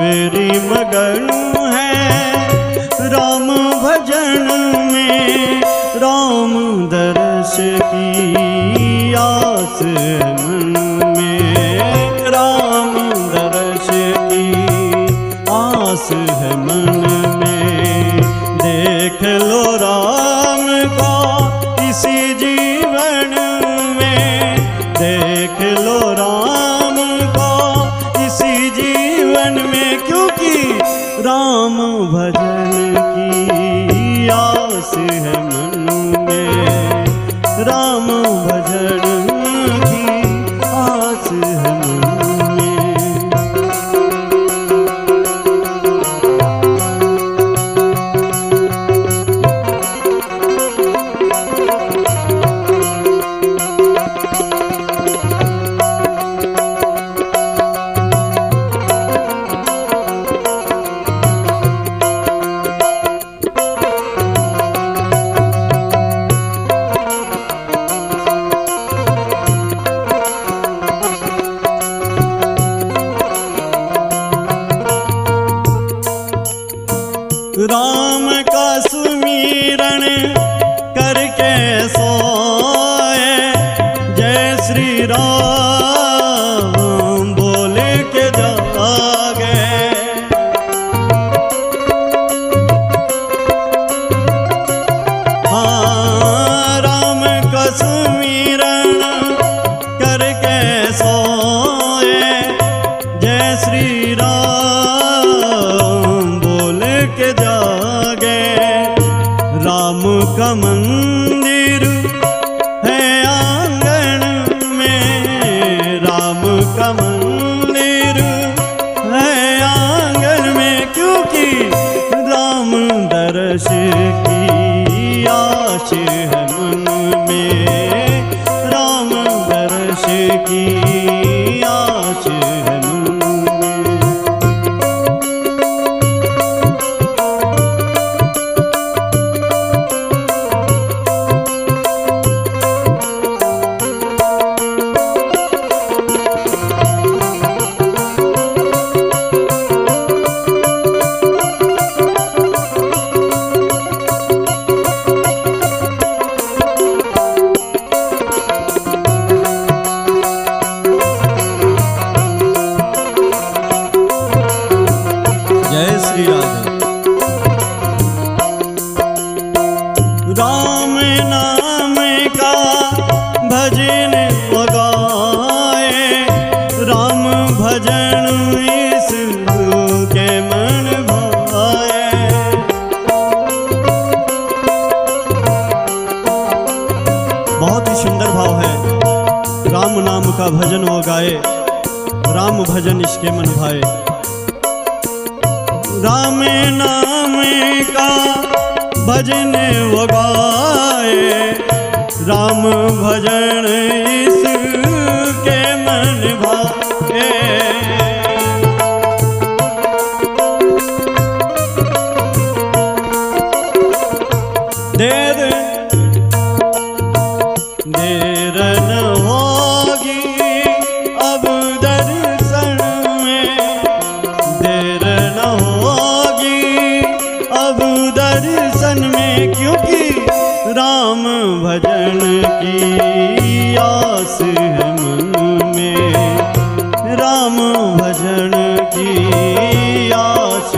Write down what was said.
मेरी मगन है राम भजन में, राम दर्श की आस मन में, राम दर्श की आस है मन में। देख लो राम को इसी जीवन में, देख लो राम को इसी जीवन में, क्योंकि राम भजन की आस है मन में, राम भजन की आस है मन में। राम का सुमिरन करके सोए, जय श्री राम बोल के जागे। हाँ, राम का सुमिरन करके सोए, जय श्री राम बोल के जागे। राम का मंदिर है आंगन में, राम का मंदिर है आंगन में, क्योंकि राम दर्श की आश है मन में, राम दर्श की आश है मन में। राम नाम का भजन लगाए, राम भजन इसके मन भाए। बहुत ही सुंदर भाव है। राम नाम का भजन वो गाए, राम भजन इसके मन भाए। राम नाम का भजन वो गाए, राम भजन इसके मन भाए। देर न होगी अब दर्शन में, देर न होगी अब दर्शन में, क्योंकि राम भजन की आस है मन में, राम भजन की आस